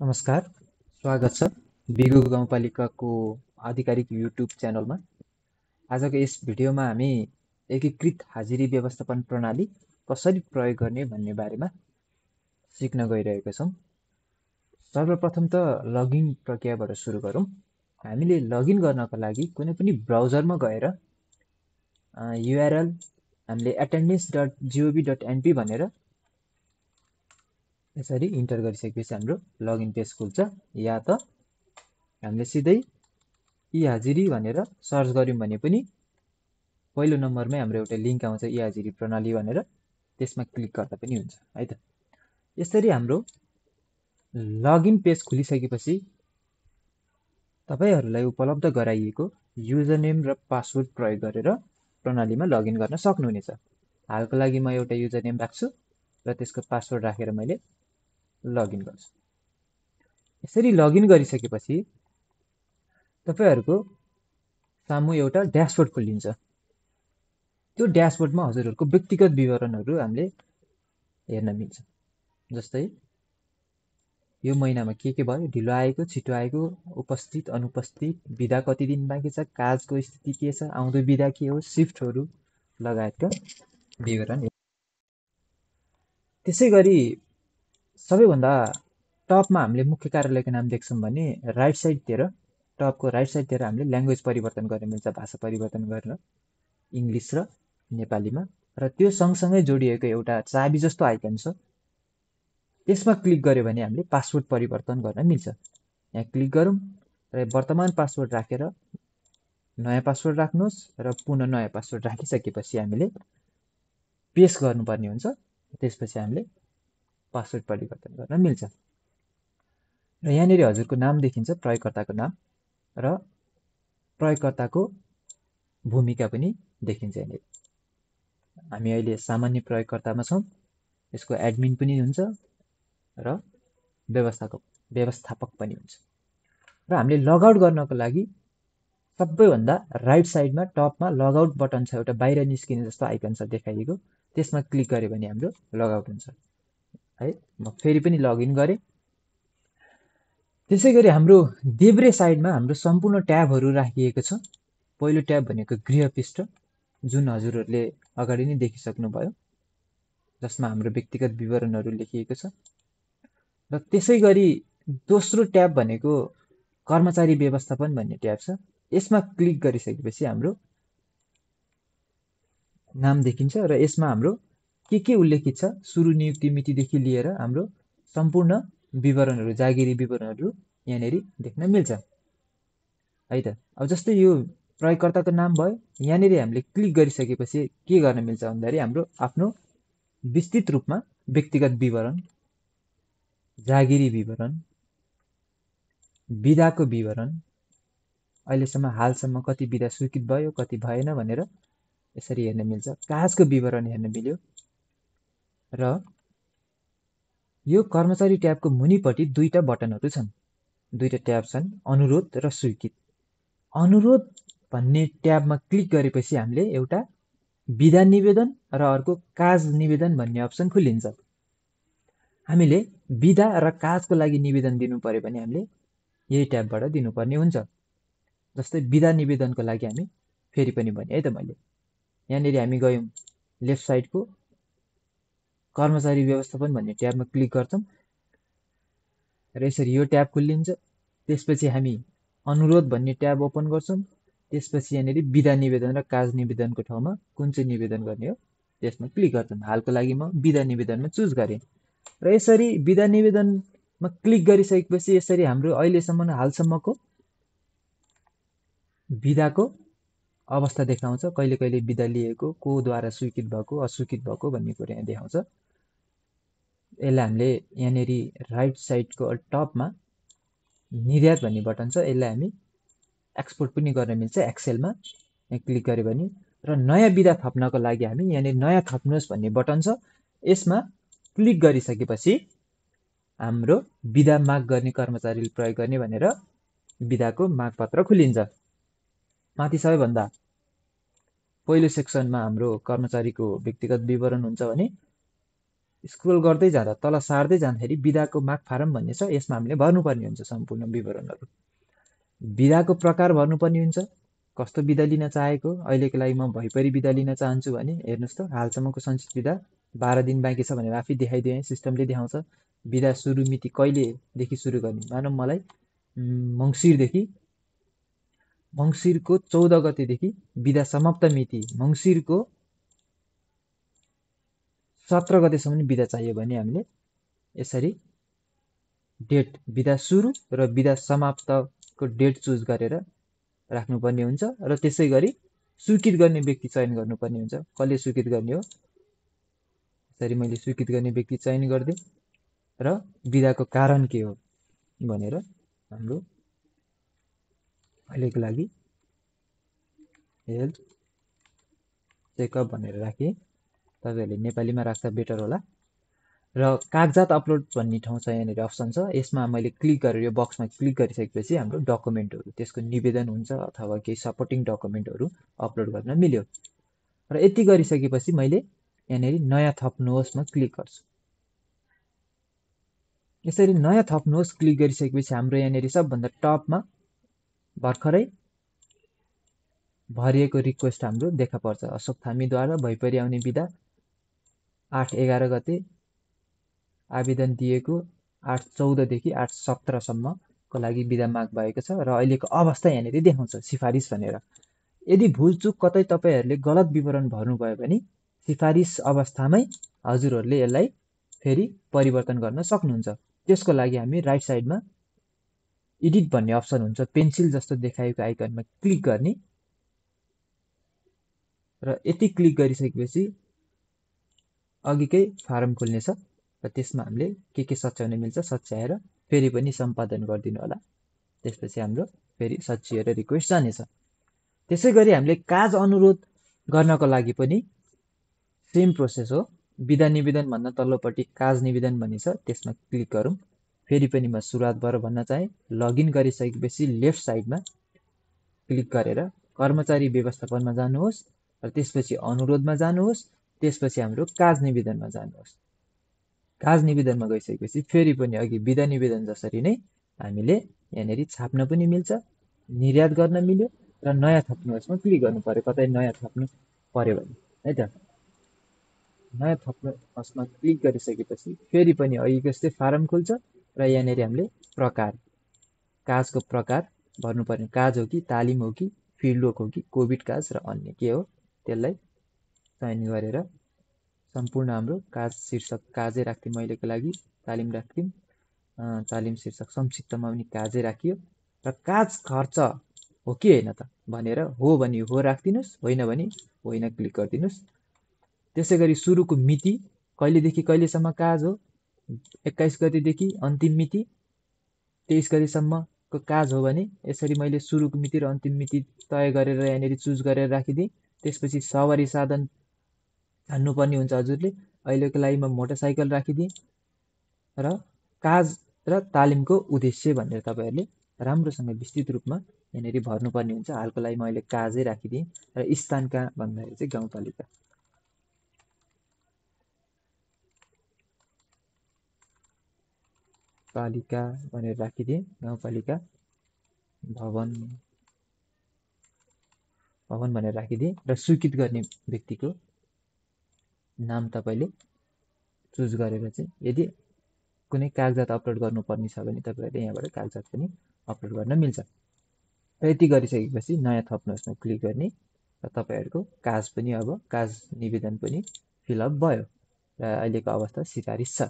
नमस्कार, स्वागत छ बिगु गाउँपालिकाको आधिकारिक युट्युब च्यानलमा। आजको यस भिडियोमा हामी एकीकृत हाजिरी व्यवस्थापन प्रणाली कसरी प्रयोग गर्ने भन्ने बारेमा सिक्न गइरहेका छौँ। सर्वप्रथम त लगइन प्रक्रियाबाट सुरु गरौँ। हामीले लगइन गर्नको लागि कुनै पनि ब्राउजरमा गएर युआरएल हामीले attendance.gov.np भनेर यसरी इन्टर गरिसकेपछि हाम्रो लगइन पेज खुल्छ, या त हामीले सिधै ई-हाजिरी भनेर सर्च गर्यौँ भने पनि पहिलो नम्बरमै हाम्रो एउटा लिङ्क आउँछ ई-हाजिरी प्रणाली भनेर, त्यसमा क्लिक गर्दा पनि हुन्छ है त। यसरी हाम्रो लगइन पेज खुलिसकेपछि तपाईहरूलाई उपलब्ध गराइएको युजर नेम र पासवर्ड प्रयोग गरेर प्रणालीमा लगइन गर्न सक्नुहुनेछ। हालको लागि म एउटा युजर नेम राख्छु र त्यसको पासवर्ड राखेर मैले लगइन गर्छु। यसरी लगइन गरिसकेपछि तपाईहरूको सामु एउटा ड्यासबोर्ड खोलिन्छ। त्यो ड्यासबोर्डमा हजुरहरूको व्यक्तिगत विवरणहरू हामीले हेर्न मिल्छ। जस्तै यो महिनामा के भयो, ढिलो आएको, छिटो आएको, उपस्थित, अनुपस्थित, बिदा कति दिन बाँकी छ, काजको स्थिति के छ, आउँदो बिदा के हो, शिफ्टहरू लगायतका विवरण। त्यसै गरी सबैभन्दा टपमा हामीले मुख्य कार्यालयको नाम देख्छौँ भने राइट साइडतिर, टपको राइट साइडतिर हामीले ल्याङ्ग्वेज परिवर्तन गर्न मिल्छ, भाषा परिवर्तन गर्न इङ्ग्लिस र नेपालीमा। र त्यो सँगसँगै जोडिएको एउटा चाबी जस्तो आइकन छ, त्यसमा क्लिक गर्यो भने हामीले पासवर्ड परिवर्तन गर्न मिल्छ। यहाँ क्लिक गरौँ र वर्तमान पासवर्ड राखेर नयाँ पासवर्ड राख्नुहोस् र पुनः नयाँ पासवर्ड राखिसकेपछि हामीले पेस्ट गर्नुपर्ने हुन्छ। त्यसपछि हामीले पासवर्ड परिवर्तन गर्न मिल्छ। र यहाँनिर हजुरको नाम देखिन्छ, प्रयोगकर्ताको नाम र प्रयोगकर्ताको भूमिका पनि देखिन्छ। यहाँनिर हामी अहिले सामान्य प्रयोगकर्तामा छौँ, यसको एडमिन पनि हुन्छ र व्यवस्थापक पनि हुन्छ। र हामीले लगआउट गर्नको लागि सबैभन्दा राइट साइडमा टपमा लगआउट बटन छ, एउटा बाहिर निस्किने जस्तो आइकन छ देखाइएको, त्यसमा क्लिक गर्यो भने हाम्रो लगआउट हुन्छ है। म फेरि पनि लगइन गरेँ। त्यसै गरी हाम्रो देब्रे साइडमा हाम्रो सम्पूर्ण ट्याबहरू राखिएको छ। पहिलो ट्याब भनेको गृह पृष्ठ, जुन हजुरहरूले अगाडि नै देखिसक्नुभयो, जसमा हाम्रो व्यक्तिगत विवरणहरू लेखिएको छ। र त्यसै गरी दोस्रो ट्याब भनेको कर्मचारी व्यवस्थापन भन्ने ट्याब छ। यसमा क्लिक गरिसकेपछि हाम्रो नाम देखिन्छ र यसमा हाम्रो के उल्लेखित छ, सुरु नियुक्ति मितिदेखि लिएर हाम्रो सम्पूर्ण विवरणहरू, जागिरी विवरणहरू यहाँनिर देख्न मिल्छ है त। अब जस्तै यो प्रयोगकर्ताको नाम भयो, यहाँनिर हामीले क्लिक गरिसकेपछि के गर्न मिल्छ भन्दाखेरि हाम्रो आफ्नो विस्तृत रूपमा व्यक्तिगत विवरण, जागिरी विवरण, बिदाको विवरण, अहिलेसम्म हालसम्म कति बिदा स्वीकृत भयो, कति भएन भनेर यसरी हेर्न मिल्छ। काजको विवरण हेर्न मिल्यो। र यो कर्मचारी ट्याबको मुनिपट्टि दुईटा बटनहरू छन्, दुईटा ट्याब छन्, अनुरोध र स्वीकृत। अनुरोध भन्ने ट्याबमा क्लिक गरेपछि हामीले एउटा बिदा निवेदन र अर्को काज निवेदन भन्ने अप्सन खुलिन्छ। हामीले बिदा र काजको लागि निवेदन दिनु पर्यो भने हामीले यही ट्याबबाट दिनुपर्ने हुन्छ। जस्तै बिदा निवेदनको लागि हामी फेरि पनि भने है त मैले, यहाँनिर हामी गयौँ लेफ्ट साइडको कर्मचारी व्यवस्थापन भन्ने ट्याबमा क्लिक गर्छौँ र यसरी यो ट्याब खुलिन्छ। त्यसपछि हामी अनुरोध भन्ने ट्याब ओपन गर्छौँ। त्यसपछि यहाँनिर बिदा निवेदन र काज निवेदनको ठाउँमा कुन चाहिँ निवेदन गर्ने हो त्यसमा क्लिक गर्छौँ। हालको लागि म बिदा निवेदनमा चुज गरेँ र यसरी बिदा निवेदनमा क्लिक गरिसकेपछि यसरी हाम्रो अहिलेसम्म हालसम्मको बिदाको अवस्था देखाउँछ। कहिले कहिले बिदा लिएको, कोद्वारा स्वीकृत भएको, अस्वीकृत भएको भन्ने कुरा यहाँ देखाउँछ। यसलाई हामीले यहाँनिर राइट साइडको टपमा निर्यात भन्ने बटन छ, यसलाई हामी एक्सपोर्ट पनि गर्न मिल्छ एक्सेलमा। यहाँ क्लिक गर्यो भने र नयाँ बिदा थप्नको लागि हामी यहाँनिर नयाँ थप्नुहोस् भन्ने बटन छ, यसमा क्लिक गरिसकेपछि हाम्रो बिदा माग गर्ने कर्मचारीले प्रयोग गर्ने भनेर बिदाको मागपत्र खुलिन्छ। माथि सबैभन्दा पहिलो सेक्सनमा हाम्रो कर्मचारीको व्यक्तिगत विवरण हुन्छ भने स्क्रोल गर्दै जाँदा तल सार्दै जाँदाखेरि बिदाको माग फारम भन्ने छ, यसमा हामीले भर्नुपर्ने हुन्छ सम्पूर्ण विवरणहरू। बिदाको प्रकार भर्नुपर्ने हुन्छ, कस्तो बिदा लिन चाहेको। अहिलेको लागि म भैपरि बिदा लिन चाहन्छु भने हेर्नुहोस् त हालसम्मको सञ्चित बिदा 12 दिन बाँकी छ भनेर आफै देखाइदिएँ, सिस्टमले देखाउँछ। बिदा सुरु मिति कहिलेदेखि सुरु गर्ने, मानौँ मलाई मङ्सिरको 14 गतेदेखि बिदा समाप्त मिति मङ्सिरको 17 गतेसम्म बिदा चाहियो भने हामीले यसरी डेट बिदा सुरु र बिदा समाप्तको डेट चुज गरेर राख्नुपर्ने हुन्छ र त्यसै गरी स्वीकृत गर्ने व्यक्ति चयन गर्नुपर्ने हुन्छ। कसले स्वीकृत गर्ने हो, यसरी मैले स्वीकृत गर्ने व्यक्ति चयन गरिदिएँ र बिदाको कारण के हो भनेर हाम्रो अहिलेको लागि हेल्थ चेकअप भनेर राखेँ। तपाईँहरूले नेपालीमा राख्दा बेटर होला। र कागजात अपलोड भन्ने ठाउँ छ, यहाँनिर अप्सन छ, यसमा मैले क्लिक गरेर यो बक्समा क्लिक गरिसकेपछि हाम्रो डकुमेन्टहरू, त्यसको निवेदन हुन्छ अथवा केही सपोर्टिङ डकुमेन्टहरू अपलोड गर्न मिल्यो। र यति गरिसकेपछि मैले यहाँनिर नयाँ थप्नुहोस्मा क्लिक गर्छु। यसरी नयाँ थप्नुहोस् क्लिक गरिसकेपछि हाम्रो यहाँनिर सबभन्दा टपमा भर्खरै भरिएको रिक्वेस्ट हाम्रो देखा पर्छ। अशोक थामीद्वारा भैपरि आउने बिदा 8-11 गते आवेदन दिएको, 8-14 देखि 8-17 सम्मको लागि बिदा माग भएको छ र अहिलेको अवस्था यहाँनिर देखाउँछ सिफारिस भनेर। यदि भुलचुक कतै तपाईँहरूले गलत विवरण भर्नुभयो भने सिफारिस अवस्थामै हजुरहरूले यसलाई फेरि परिवर्तन गर्न सक्नुहुन्छ। त्यसको लागि हामी राइट साइडमा एडिट भन्ने अप्सन हुन्छ, पेन्सिल जस्तो देखाएको आइकनमा क्लिक गर्ने र यति क्लिक गरिसकेपछि अघिकै फारम खुल्नेछ र त्यसमा हामीले के सच्याउन मिल्छ सच्याएर फेरि पनि सम्पादन गरिदिनु होला। त्यसपछि हाम्रो फेरि सचिएर रिक्वेस्ट जानेछ। त्यसै गरी हामीले काज अनुरोध गर्नको लागि पनि सेम प्रोसेस हो। बिदा निवेदन भन्न तल्लोपट्टि काज निवेदन भन्ने छ, त्यसमा क्लिक गरौँ। फेरि पनि म सुरुवातबाट भन्न चाहेँ, लगइन गरिसकेपछि लेफ्ट साइडमा क्लिक गरेर कर्मचारी व्यवस्थापनमा जानुहोस् र त्यसपछि अनुरोधमा जानुहोस्, त्यसपछि हाम्रो काज निवेदनमा जानुहोस्। काज निवेदनमा गइसकेपछि फेरि पनि अघि बिदा निवेदन जसरी नै हामीले यहाँनिर छाप्न पनि मिल्छ, निर्यात गर्न मिल्यो र नयाँ थप्नुहोस्मा क्लिक गर्नु पर्यो, कतै नयाँ थप्नु पर्यो भने है त। नयाँ थप्नुहोस्मा क्लिक गरिसकेपछि फेरि पनि अघिको जस्तै फारम खुल्छ र यहाँनिर हामीले प्रकार, काजको प्रकार भर्नुपर्ने, काज हो कि तालिम हो कि फिल्डवर्क हो कि कोभिड काज र अन्य के हो त्यसलाई चयन गरेर सम्पूर्ण हाम्रो काज शीर्षक काजै राख्थ्यौँ अहिलेको लागि, तालिम राख्थ्यौँ, तालिम शीर्षक संक्षिप्तमा पनि काजै राखियो र काज खर्च हो कि होइन त भनेर हो भने हो राखिदिनुहोस्, होइन भने होइन क्लिक गरिदिनुहोस्। त्यसै गरी सुरुको मिति कहिलेदेखि कहिलेसम्म काज हो, 21 गतेदेखि अन्तिम मिति 23 गतेसम्मको काज हो भने यसरी मैले सुरुको मिति र अन्तिम मिति तय गरेर यहाँनिर चुज गरेर राखिदिएँ। त्यसपछि सवारी साधन छान्नुपर्ने हुन्छ हजुरले, अहिलेको लागि म मोटरसाइकल राखिदिएँ र काज र तालिमको उद्देश्य भनेर तपाईँहरूले राम्रोसँग विस्तृत रूपमा यहाँनिर भर्नुपर्ने हुन्छ। हालको लागि म अहिले काजै राखिदिएँ र स्थान कहाँ भन्दाखेरि चाहिँ गाउँपालिका। पालिका भनेर राखिदिएँ, गाउँपालिका भवन भनेर राखिदिएँ र स्वीकृत गर्ने व्यक्तिको नाम तपाईँले चुज गरेर चाहिँ यदि कुनै कागजात अपलोड गर्नुपर्ने छ भने तपाईँहरूले यहाँबाट कागजात पनि अपलोड गर्न मिल्छ। र यति गरिसकेपछि नयाँ थप्नुहोस्मा क्लिक गर्ने र तपाईँहरूको काज पनि अब काज निवेदन पनि फिलअप भयो र अहिलेको अवस्था सिफारिस छ।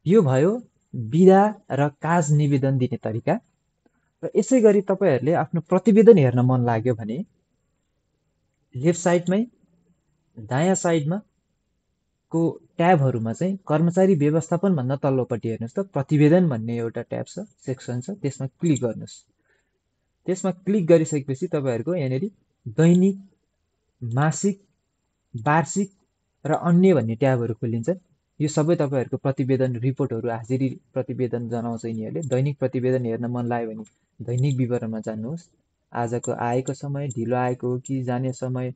यो भयो बिदा र काज निवेदन दिने तरिका। र यसै गरी तपाईँहरूले आफ्नो प्रतिवेदन हेर्न मन लाग्यो भने लेफ्ट साइडमै दायाँ साइडमा को ट्याबहरूमा चाहिँ कर्मचारी व्यवस्थापन भन्दा तल्लोपट्टि हेर्नुहोस् त प्रतिवेदन भन्ने एउटा ट्याब छ, सेक्सन छ, त्यसमा क्लिक गर्नुहोस्। त्यसमा क्लिक गरिसकेपछि तपाईँहरूको यहाँनिर दैनिक, मासिक, वार्षिक र अन्य भन्ने ट्याबहरू खोलिन्छ। यो सबै तपाईँहरूको प्रतिवेदन रिपोर्टहरू, हाजिरी प्रतिवेदन जनाउँछ यिनीहरूले। दैनिक प्रतिवेदन हेर्न मन लाग्यो भने दैनिक विवरणमा जानुहोस्। आजको आएको समय, ढिलो आएको हो कि जाने समय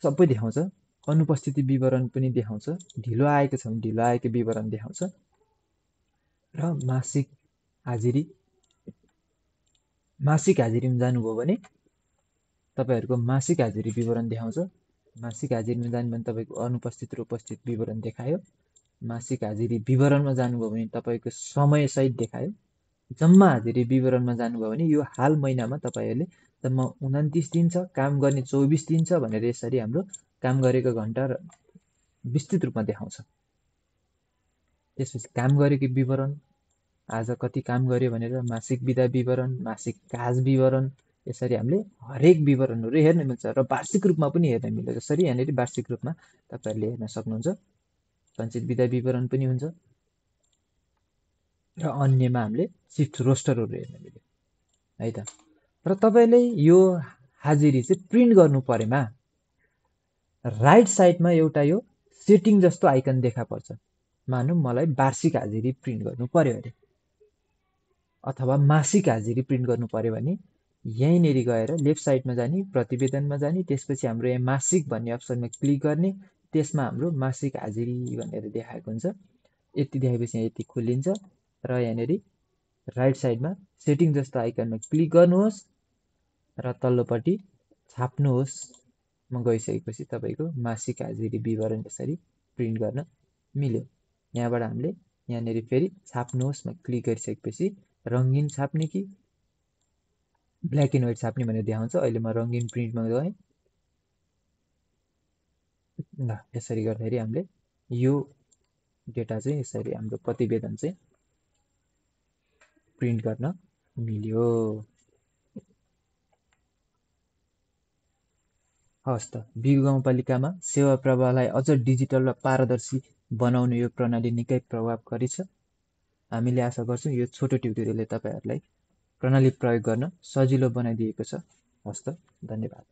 सबै देखाउँछ। अनुपस्थिति विवरण पनि देखाउँछ, ढिलो आएको छ भने ढिलो आएको विवरण देखाउँछ, र मासिक हाजिरीमा जानुभयो भने तपाईहरुको मासिक हाजिरी विवरण देखाउँछ। मासिक हाजिरीमा जानु भने तपाईको अनुपस्थित र उपस्थित विवरण देखायो। मासिक हाजिरी विवरणमा जानुभयो भने तपाईको समय सहित देखायो। जम्मा हाजिरी विवरणमा जानुभयो भने यो हाल महिनामा तपाईहरुले जम्मा 29 दिन छ, काम गर्ने 24 दिन छ भनेर यसरी हाम्रो काम गरेको घण्टा विस्तृत रूपमा देखाउँछ। त्यसपछि काम गरेको विवरण, आज कति काम गर्यो भनेर मासिक बिदा विवरण, मासिक काज विवरण, यसरी हामीले हरेक विवरणहरु हेर्न मिल्छ र वार्षिक रूपमा पनि हेर्न मिल्छ। जसरी यहाँनेरि वार्षिक रूपमा तपाईहरुले हेर्न सक्नुहुन्छ। सञ्चित बिदा विवरण पनि हुन्छ र अन्यमा हामीले शिफ्ट रोस्टरहरु हेर्न मिल्यो है त। र तपाईले यो हाजिरी चाहिँ प्रिन्ट गर्नु परेमा राइट साइडमा एउटा यो सेटिङ जस्तो आइकन देखा पर्छ। मानौं मलाई वार्षिक हाजिरी प्रिन्ट गर्नु पर्यो अरे अथवा मासिक हाजिरी प्रिन्ट गर्नु पर्यो भने यहीँनेरि गएर लेफ्ट साइडमा जाने, प्रतिवेदनमा जाने, त्यसपछि हाम्रो यहाँ मासिक भन्ने अप्सनमा क्लिक गर्ने, त्यसमा हाम्रो मासिक हाजिरी भनेर देखाएको हुन्छ। यति देखाएपछि यहाँ यति खोलिन्छ र यहाँनेरि राइट साइडमा सेटिङ जस्तो आइकनमा क्लिक गर्नुहोस् र तल्लोपट्टि छाप्नुहोस् मा गइसकेपछि तपाईको मासिक हाजिरी विवरण यसरी प्रिन्ट गर्न मिल्यो। यहाँबाट हामीले यहाँनेरि फेरि छाप्नुहोस् मा क्लिक गरिसकेपछि रंगीन छाप्ने कि ब्ल्याक एन्ड व्हाइट छाप्ने भनेर देखाउँछ। अहिले म रंगीन प्रिन्टमा गएँ। ल यसरी गर्दाखेरि हामीले यो डेटा चाहिँ यसरी हाम्रो प्रतिवेदन चाहिँ प्रिन्ट गर्न मिल्यो। हवस् त, बिगु गाउँपालिकामा सेवा प्रवाहलाई अझ डिजिटल र पारदर्शी बनाउने यो प्रणाली निकै प्रभावकारी छ। हामीले आशा गर्छौं यो छोटो ट्युटोरियलले तपाईहरुलाई प्रणाली प्रयोग गर्न सजिलो बनाइदिएको छ। हवस् त, धन्यवाद।